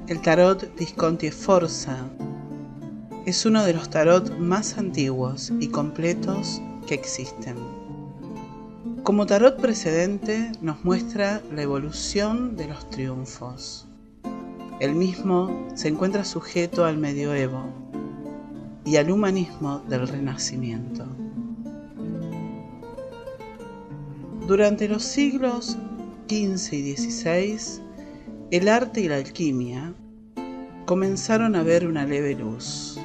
El tarot Visconti Sforza es uno de los tarot más antiguos y completos que existen. Como tarot precedente nos muestra la evolución de los triunfos. El mismo se encuentra sujeto al medioevo y al humanismo del Renacimiento. Durante los siglos XV y XVI, el arte y la alquimia comenzaron a ver una leve luz.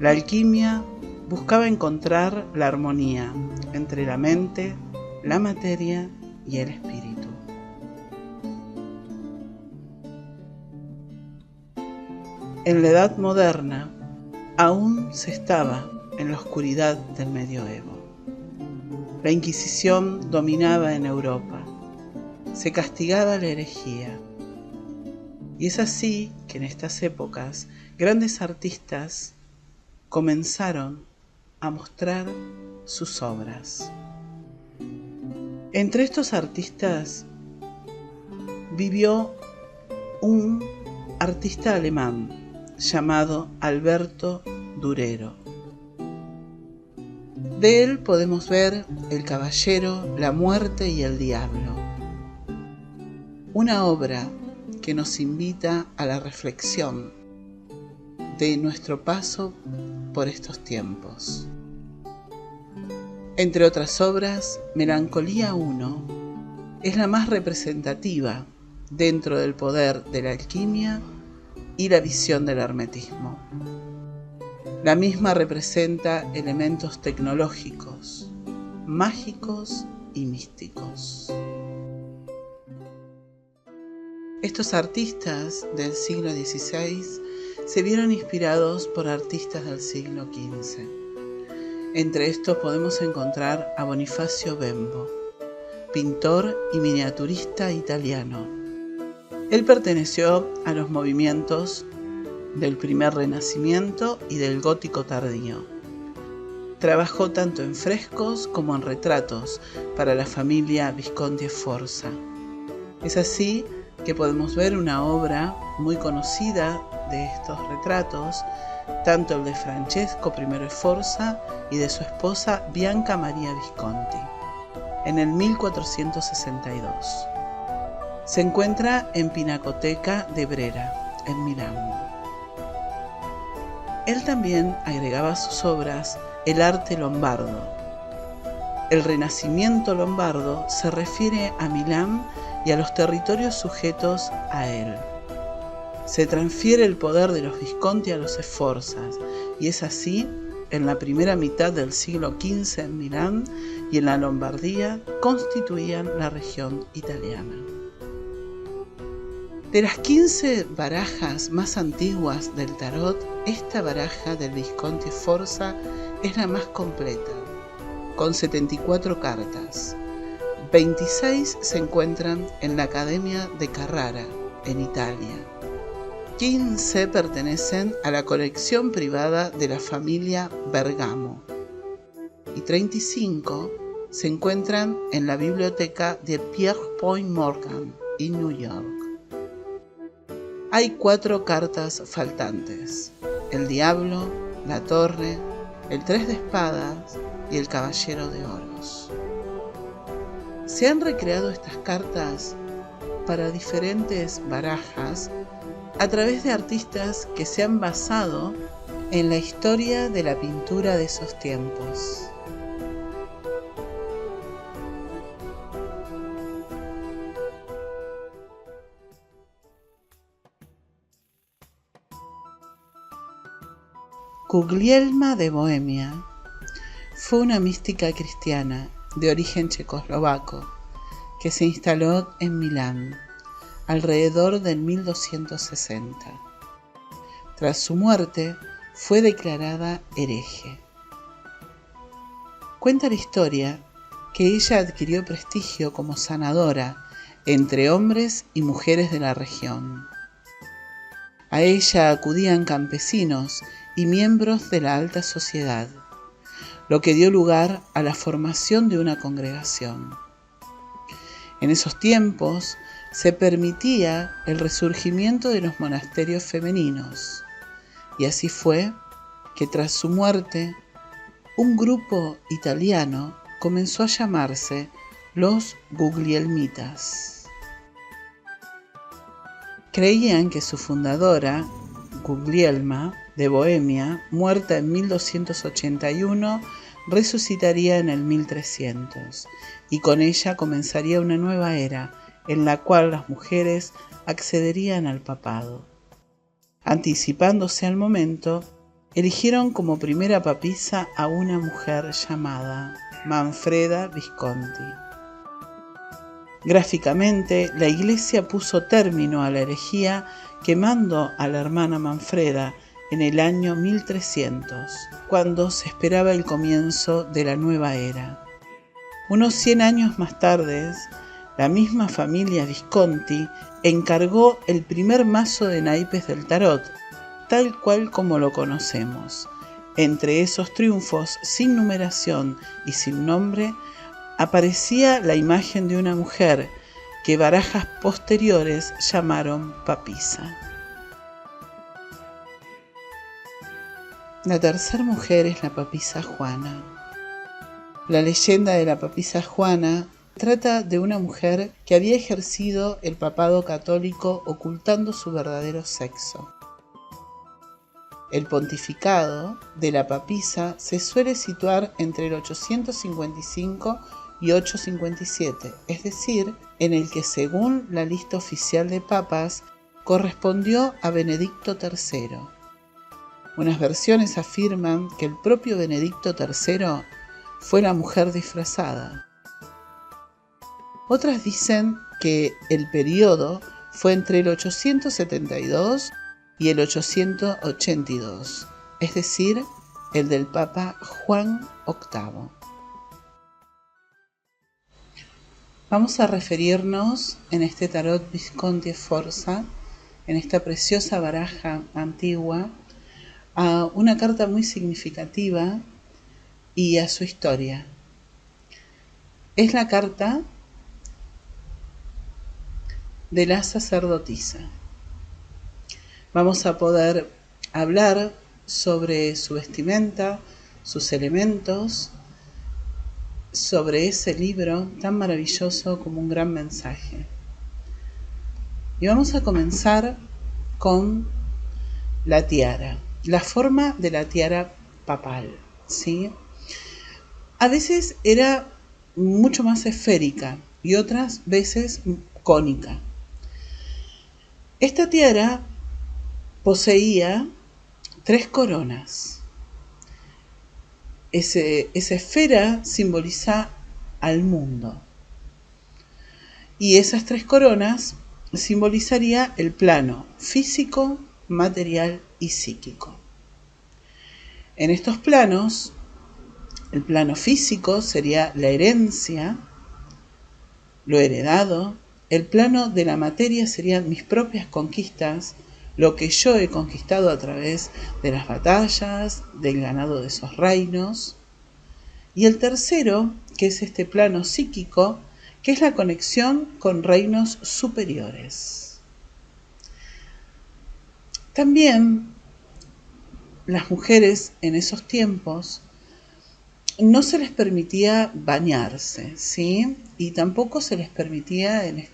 La alquimia buscaba encontrar la armonía entre la mente, la materia y el espíritu. En la Edad Moderna aún se estaba en la oscuridad del medioevo. La Inquisición dominaba en Europa. Se castigaba la herejía. Y es así que en estas épocas grandes artistas comenzaron a mostrar sus obras. Entre estos artistas vivió un artista alemán llamado Alberto Durero. De él podemos ver El Caballero, la Muerte y el Diablo. Una obra que nos invita a la reflexión de nuestro paso por estos tiempos. Entre otras obras, Melancolía I es la más representativa dentro del poder de la alquimia y la visión del hermetismo. La misma representa elementos tecnológicos, mágicos y místicos. Estos artistas del siglo XVI se vieron inspirados por artistas del siglo XV. Entre estos podemos encontrar a Bonifacio Bembo, pintor y miniaturista italiano. Él perteneció a los movimientos del primer Renacimiento y del Gótico tardío. Trabajó tanto en frescos como en retratos para la familia Visconti Sforza. Es así que podemos ver una obra muy conocida de estos retratos, tanto el de Francesco I Sforza y de su esposa Bianca Maria Visconti, en el 1462. Se encuentra en Pinacoteca de Brera, en Milán. Él también agregaba a sus obras el arte lombardo. El Renacimiento lombardo se refiere a Milán y a los territorios sujetos a él. Se transfiere el poder de los Visconti a los Sforzas, y es así, en la primera mitad del siglo XV en Milán y en la Lombardía constituían la región italiana. De las 15 barajas más antiguas del tarot, esta baraja del Visconti Sforza es la más completa, con 74 cartas. 26 se encuentran en la Academia de Carrara, en Italia. 15 pertenecen a la colección privada de la familia Bergamo. Y 35 se encuentran en la biblioteca de Pierpont Morgan, en New York. Hay 4 cartas faltantes: el Diablo, la Torre, el 3 de espadas y el Caballero de Oros. Se han recreado estas cartas para diferentes barajas a través de artistas que se han basado en la historia de la pintura de esos tiempos. Guglielma de Bohemia fue una mística cristiana de origen checoslovaco que se instaló en Milán alrededor del 1260. Tras su muerte fue declarada hereje. Cuenta la historia que ella adquirió prestigio como sanadora entre hombres y mujeres de la región. A ella acudían campesinos y miembros de la alta sociedad, lo que dio lugar a la formación de una congregación. En esos tiempos se permitía el resurgimiento de los monasterios femeninos, y así fue que tras su muerte, un grupo italiano comenzó a llamarse los Guglielmitas. Creían que su fundadora, Guglielma de Bohemia, muerta en 1281, resucitaría en el 1300, y con ella comenzaría una nueva era en la cual las mujeres accederían al papado. Anticipándose al momento, eligieron como primera papisa a una mujer llamada Manfreda Visconti. Gráficamente, la Iglesia puso término a la herejía quemando a la hermana Manfreda en el año 1300, cuando se esperaba el comienzo de la nueva era. Unos 100 años más tarde, la misma familia Visconti encargó el primer mazo de naipes del tarot, tal cual como lo conocemos. Entre esos triunfos sin numeración y sin nombre, aparecía la imagen de una mujer que barajas posteriores llamaron papisa. La tercera mujer es la papisa Juana. La leyenda de la papisa Juana trata de una mujer que había ejercido el papado católico ocultando su verdadero sexo. El pontificado de la papisa se suele situar entre el 855 y 857, es decir, en el que según la lista oficial de papas correspondió a Benedicto III. Unas versiones afirman que el propio Benedicto III fue la mujer disfrazada. Otras dicen que el periodo fue entre el 872 y el 882, es decir, el del Papa Juan VIII. Vamos a referirnos en este tarot Visconti e Forza, en esta preciosa baraja antigua, a una carta muy significativa y a su historia. Es la carta de la sacerdotisa. Vamos a poder hablar sobre su vestimenta, sus elementos, sobre ese libro tan maravilloso como un gran mensaje. Y vamos a comenzar con la tiara, la forma de la tiara papal, ¿sí? A veces era mucho más esférica y otras veces cónica. Esta tiara poseía 3 coronas. Esa esfera simboliza al mundo. Y esas 3 coronas simbolizaría el plano físico, material y psíquico. En estos planos, el plano físico sería la herencia, lo heredado. El plano de la materia serían mis propias conquistas, lo que yo he conquistado a través de las batallas, del ganado de esos reinos. Y el tercero, que es este plano psíquico, que es la conexión con reinos superiores. También las mujeres en esos tiempos no se les permitía bañarse, ¿sí? Y tampoco se les permitía en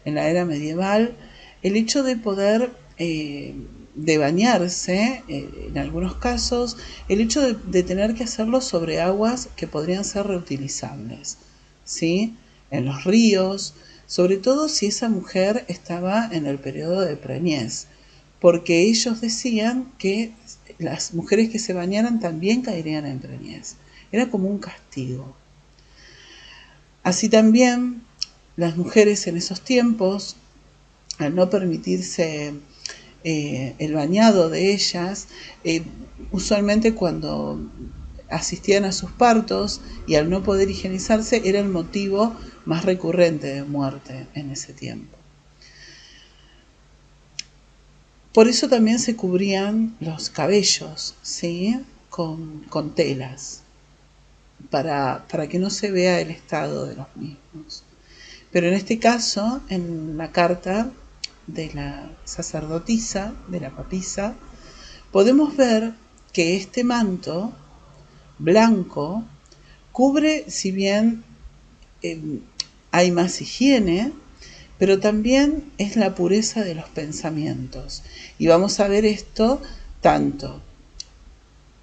la era medieval el hecho de poder de bañarse, en algunos casos, el hecho de tener que hacerlo sobre aguas que podrían ser reutilizables, ¿sí? En los ríos, sobre todo si esa mujer estaba en el periodo de preñez, porque ellos decían que las mujeres que se bañaran también caerían en preñez. Era como un castigo. Así también, las mujeres en esos tiempos, al no permitirse el bañado de ellas, usualmente cuando asistían a sus partos y al no poder higienizarse, era el motivo más recurrente de muerte en ese tiempo. Por eso también se cubrían los cabellos, ¿sí? Con telas, para que no se vea el estado de los mismos. Pero en este caso, en la carta de la sacerdotisa, de la papisa, podemos ver que este manto blanco cubre, si bien hay más higiene, pero también es la pureza de los pensamientos. Y vamos a ver esto tanto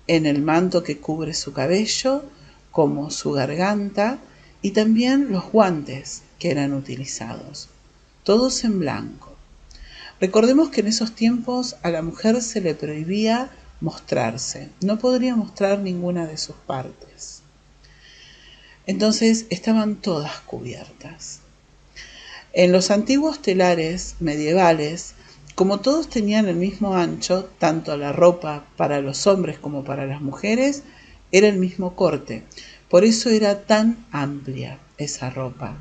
en el manto que cubre su cabello, como su garganta, y también los guantes que eran utilizados, todos en blanco. Recordemos que en esos tiempos a la mujer se le prohibía mostrarse, no podría mostrar ninguna de sus partes. Entonces estaban todas cubiertas. En los antiguos telares medievales, como todos tenían el mismo ancho, tanto la ropa para los hombres como para las mujeres era el mismo corte. Por eso era tan amplia esa ropa.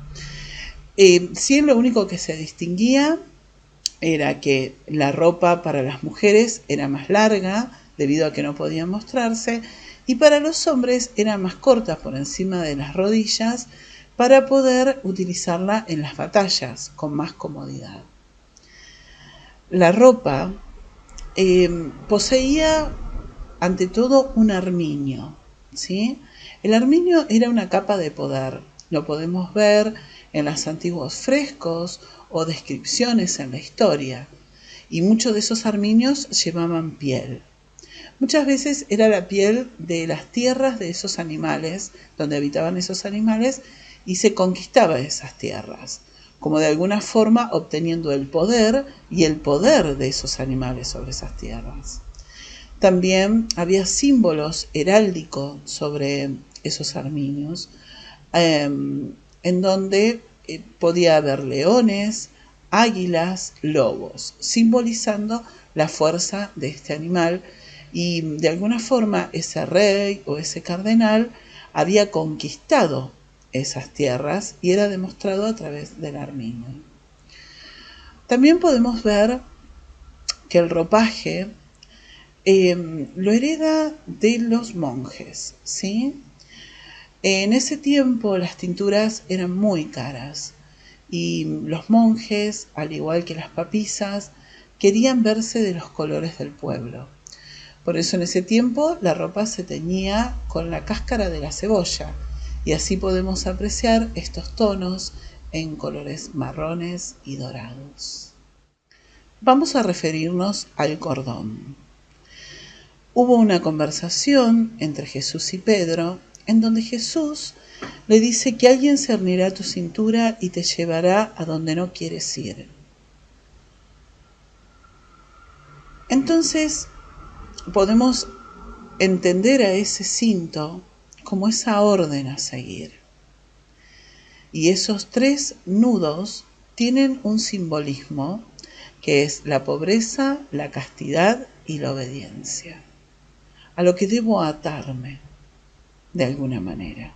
Sí, lo único que se distinguía era que la ropa para las mujeres era más larga, debido a que no podían mostrarse, y para los hombres era más corta por encima de las rodillas, para poder utilizarla en las batallas con más comodidad. La ropa poseía ante todo un armiño, ¿sí? El armiño era una capa de poder, lo podemos ver en los antiguos frescos o descripciones en la historia, y muchos de esos armiños llevaban piel. Muchas veces era la piel de las tierras de esos animales, donde habitaban esos animales, y se conquistaba esas tierras, como de alguna forma obteniendo el poder y el poder de esos animales sobre esas tierras. También había símbolos heráldicos sobre esos armiños, en donde podía haber leones, águilas, lobos, simbolizando la fuerza de este animal, y de alguna forma ese rey o ese cardenal había conquistado esas tierras y era demostrado a través del armiño. También podemos ver que el ropaje lo hereda de los monjes, ¿sí? En ese tiempo las tinturas eran muy caras y los monjes, al igual que las papisas, querían verse de los colores del pueblo. Por eso en ese tiempo la ropa se teñía con la cáscara de la cebolla, y así podemos apreciar estos tonos en colores marrones y dorados. Vamos a referirnos al cordón. Hubo una conversación entre Jesús y Pedro, en donde Jesús le dice que alguien cernirá tu cintura y te llevará a donde no quieres ir. Entonces podemos entender a ese cinto como esa orden a seguir. Y esos 3 nudos tienen un simbolismo que es la pobreza, la castidad y la obediencia, a lo que debo atarme de alguna manera.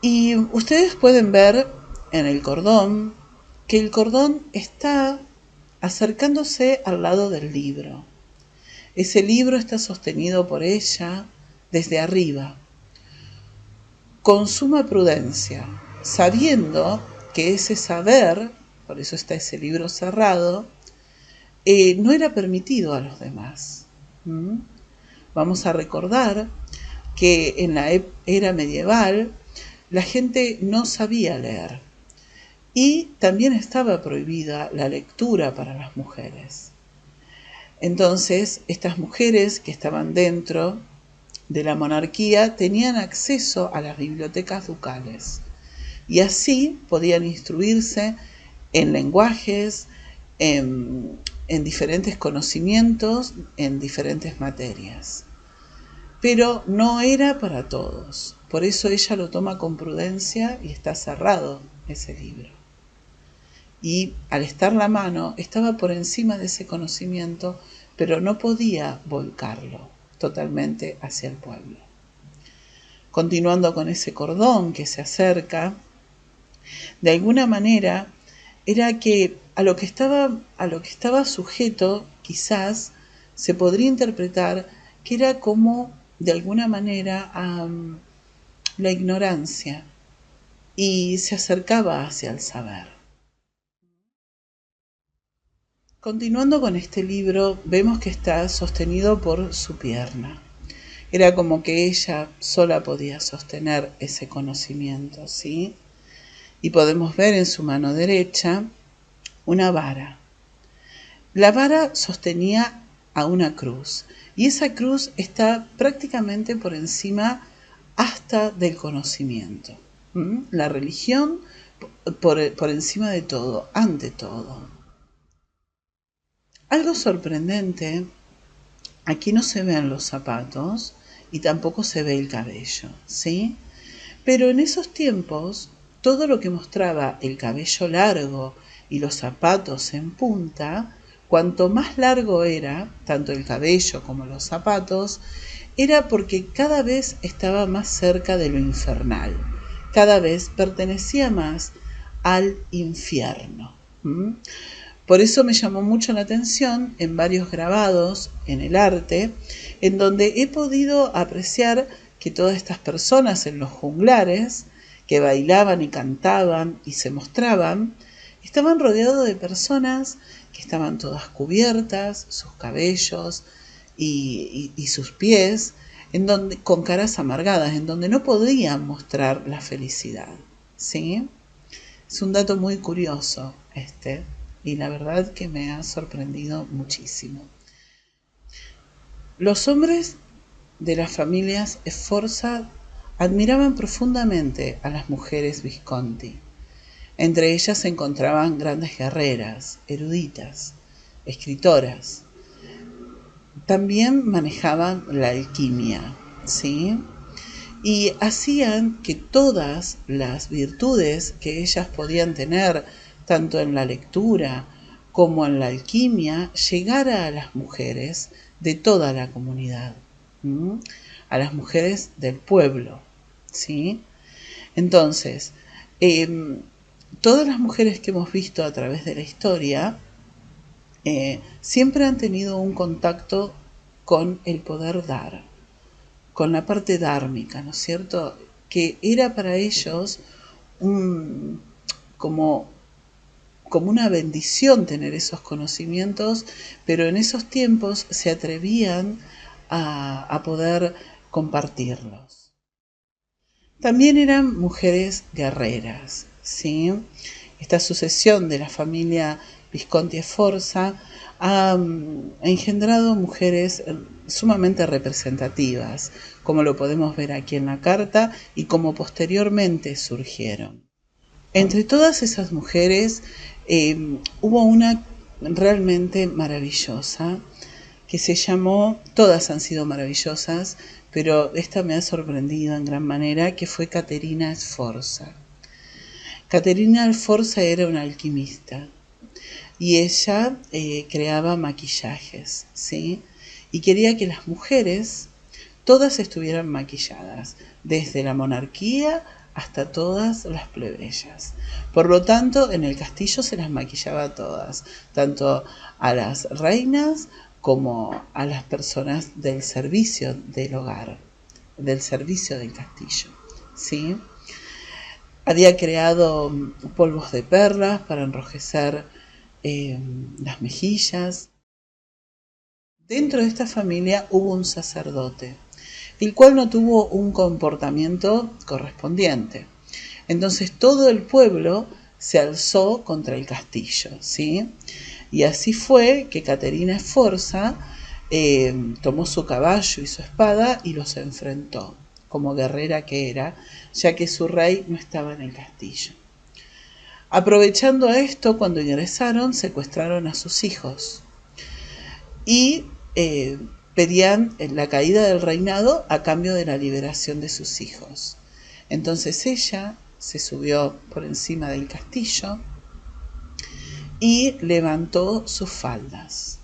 Y ustedes pueden ver en el cordón que el cordón está acercándose al lado del libro. Ese libro está sostenido por ella desde arriba, con suma prudencia, sabiendo que ese saber, por eso está ese libro cerrado, no era permitido a los demás. Vamos a recordar que en la era medieval la gente no sabía leer y también estaba prohibida la lectura para las mujeres. Entonces, estas mujeres que estaban dentro de la monarquía tenían acceso a las bibliotecas ducales y así podían instruirse en lenguajes, en diferentes conocimientos, en diferentes materias. Pero no era para todos, por eso ella lo toma con prudencia y está cerrado ese libro. Y al estar la mano, estaba por encima de ese conocimiento, pero no podía volcarlo totalmente hacia el pueblo. Continuando con ese cordón que se acerca, de alguna manera era que a lo que estaba sujeto, quizás se podría interpretar que era como, de alguna manera, la ignorancia, y se acercaba hacia el saber. Continuando con este libro, vemos que está sostenido por su pierna. Era como que ella sola podía sostener ese conocimiento, ¿sí? Y podemos ver en su mano derecha una vara. La vara sostenía a una cruz, y esa cruz está prácticamente por encima hasta del conocimiento. La religión por encima de todo, ante todo. Algo sorprendente, aquí no se ven los zapatos y tampoco se ve el cabello, ¿sí? Pero en esos tiempos, todo lo que mostraba el cabello largo y los zapatos en punta, cuanto más largo era, tanto el cabello como los zapatos, era porque cada vez estaba más cerca de lo infernal, cada vez pertenecía más al infierno. Por eso me llamó mucho la atención en varios grabados en el arte, en donde he podido apreciar que todas estas personas en los juglares, que bailaban y cantaban y se mostraban, estaban rodeados de personas que estaban todas cubiertas, sus cabellos y sus pies, con caras amargadas, en donde no podían mostrar la felicidad. ¿Sí? Es un dato muy curioso este, y la verdad que me ha sorprendido muchísimo. Los hombres de las familias Sforza admiraban profundamente a las mujeres Visconti. Entre ellas se encontraban grandes guerreras, eruditas, escritoras. También manejaban la alquimia, ¿sí? Y hacían que todas las virtudes que ellas podían tener, tanto en la lectura como en la alquimia, llegara a las mujeres de toda la comunidad, a las mujeres del pueblo, ¿sí? Entonces, todas las mujeres que hemos visto a través de la historia siempre han tenido un contacto con el poder dar, con la parte dármica, ¿no es cierto? Que era para ellos un, como, como una bendición tener esos conocimientos, pero en esos tiempos se atrevían a poder compartirlos. También eran mujeres guerreras, ¿sí? Esta sucesión de la familia Visconti Sforza ha engendrado mujeres sumamente representativas, como lo podemos ver aquí en la carta y como posteriormente surgieron. Entre todas esas mujeres hubo una realmente maravillosa que se llamó, todas han sido maravillosas, pero esta me ha sorprendido en gran manera, que fue Caterina Sforza. Caterina Sforza era una alquimista y ella creaba maquillajes, ¿sí? Y quería que las mujeres todas estuvieran maquilladas, desde la monarquía hasta todas las plebeyas. Por lo tanto, en el castillo se las maquillaba a todas, tanto a las reinas como a las personas del servicio del hogar, del servicio del castillo, ¿sí? Había creado polvos de perlas para enrojecer las mejillas. Dentro de esta familia hubo un sacerdote, el cual no tuvo un comportamiento correspondiente. Entonces todo el pueblo se alzó contra el castillo, ¿sí? Y así fue que Caterina Sforza tomó su caballo y su espada y los enfrentó, como guerrera que era, ya que su rey no estaba en el castillo. Aprovechando a esto, cuando ingresaron, secuestraron a sus hijos y pedían la caída del reinado a cambio de la liberación de sus hijos. Entonces ella se subió por encima del castillo y levantó sus faldas.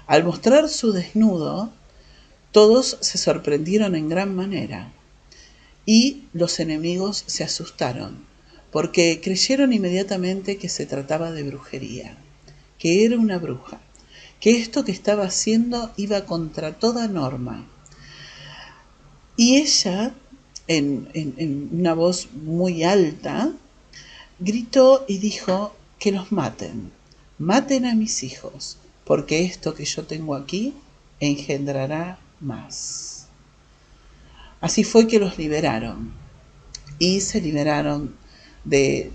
Al mostrar su desnudo, todos se sorprendieron en gran manera y los enemigos se asustaron, porque creyeron inmediatamente que se trataba de brujería, que era una bruja, que esto que estaba haciendo iba contra toda norma. Y ella, en una voz muy alta, gritó y dijo que los maten a mis hijos, porque esto que yo tengo aquí engendrará más. Así fue que los liberaron y se liberaron de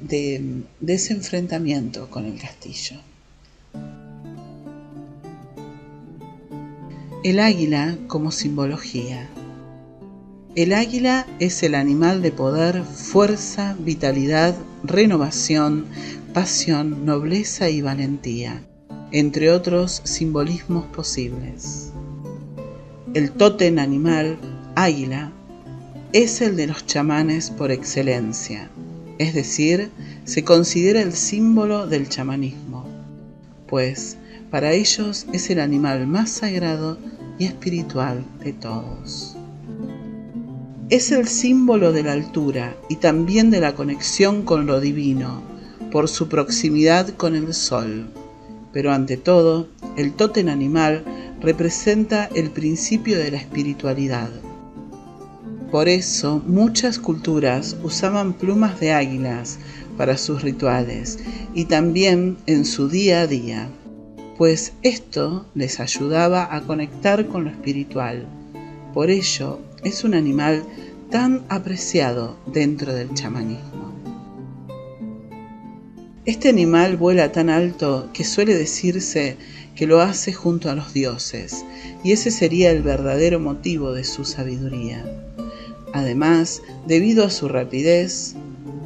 ese enfrentamiento con el castillo. El águila como simbología. El águila es el animal de poder, fuerza, vitalidad, renovación, pasión, nobleza y valentía, entre otros simbolismos posibles. El tótem animal, águila, es el de los chamanes por excelencia, es decir, se considera el símbolo del chamanismo, pues para ellos es el animal más sagrado y espiritual de todos. Es el símbolo de la altura y también de la conexión con lo divino, por su proximidad con el sol. Pero ante todo, el tótem animal representa el principio de la espiritualidad. Por eso, muchas culturas usaban plumas de águilas para sus rituales y también en su día a día, pues esto les ayudaba a conectar con lo espiritual. Por ello, es un animal tan apreciado dentro del chamanismo. Este animal vuela tan alto que suele decirse que lo hace junto a los dioses, y ese sería el verdadero motivo de su sabiduría. Además, debido a su rapidez,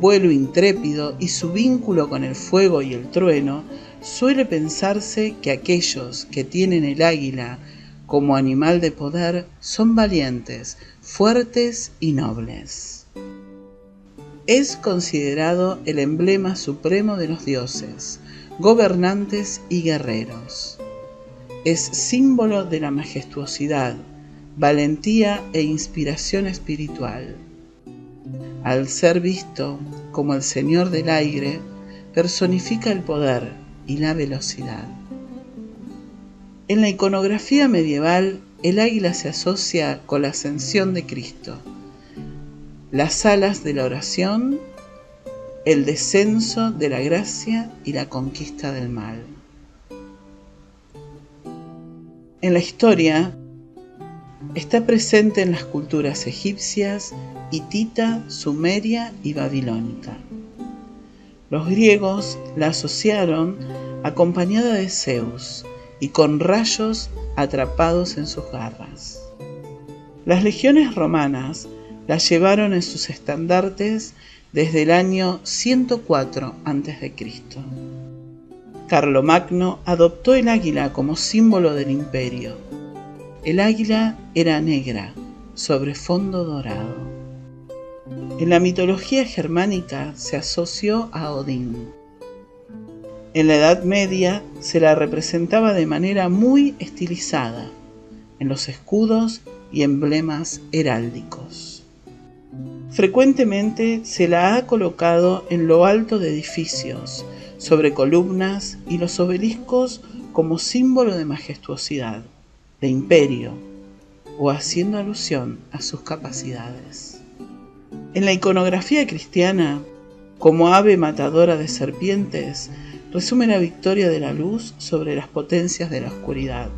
vuelo intrépido y su vínculo con el fuego y el trueno, suele pensarse que aquellos que tienen el águila como animal de poder son valientes, fuertes y nobles. Es considerado el emblema supremo de los dioses, gobernantes y guerreros. Es símbolo de la majestuosidad, valentía e inspiración espiritual. Al ser visto como el señor del aire, personifica el poder y la velocidad. En la iconografía medieval, el águila se asocia con la ascensión de Cristo, las alas de la oración, el descenso de la gracia y la conquista del mal. En la historia, está presente en las culturas egipcias, hitita, sumeria y babilónica. Los griegos la asociaron acompañada de Zeus y con rayos atrapados en sus garras. Las legiones romanas la llevaron en sus estandartes desde el año 104 a.C. Carlomagno adoptó el águila como símbolo del imperio. El águila era negra, sobre fondo dorado. En la mitología germánica se asoció a Odín. En la Edad Media se la representaba de manera muy estilizada en los escudos y emblemas heráldicos. Frecuentemente se la ha colocado en lo alto de edificios, sobre columnas y los obeliscos como símbolo de majestuosidad, de imperio, o haciendo alusión a sus capacidades. En la iconografía cristiana, como ave matadora de serpientes, resume la victoria de la luz sobre las potencias de la oscuridad.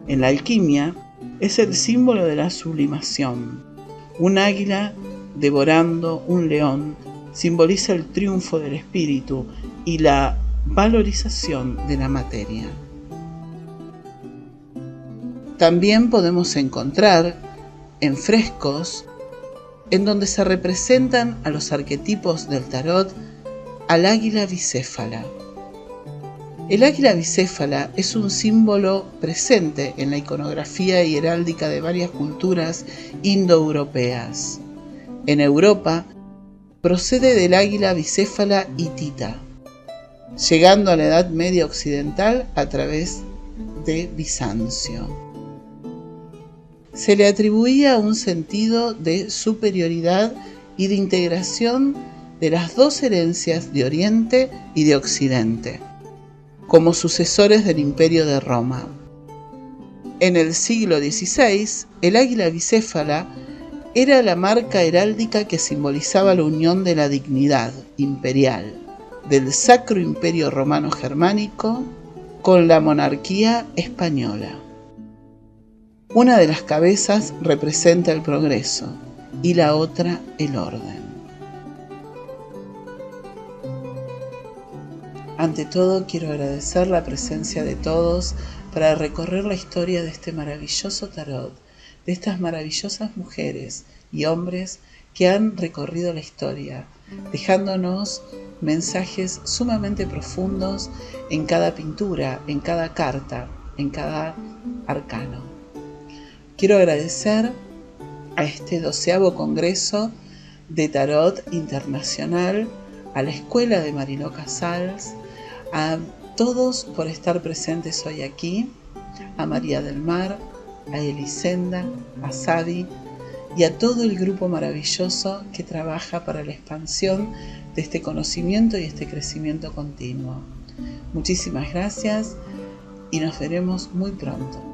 En la alquimia, es el símbolo de la sublimación. Un águila devorando un león simboliza el triunfo del espíritu y la valorización de la materia. También podemos encontrar en frescos en donde se representan a los arquetipos del tarot al águila bicéfala. El águila bicéfala es un símbolo presente en la iconografía y heráldica de varias culturas indoeuropeas. En Europa, procede del águila bicéfala hitita, llegando a la Edad Media occidental a través de Bizancio. Se le atribuía un sentido de superioridad y de integración de las dos herencias de Oriente y de Occidente, como sucesores del Imperio de Roma. En el siglo XVI, el águila bicéfala era la marca heráldica que simbolizaba la unión de la dignidad imperial del Sacro Imperio Romano Germánico con la monarquía española. Una de las cabezas representa el progreso y la otra el orden. Ante todo, quiero agradecer la presencia de todos para recorrer la historia de este maravilloso tarot, de estas maravillosas mujeres y hombres que han recorrido la historia, dejándonos mensajes sumamente profundos en cada pintura, en cada carta, en cada arcano. Quiero agradecer a este 12º Congreso de Tarot Internacional, a la Escuela de Mariló Casals, a todos por estar presentes hoy aquí, a María del Mar, a Elisenda, a Sadi y a todo el grupo maravilloso que trabaja para la expansión de este conocimiento y este crecimiento continuo. Muchísimas gracias y nos veremos muy pronto.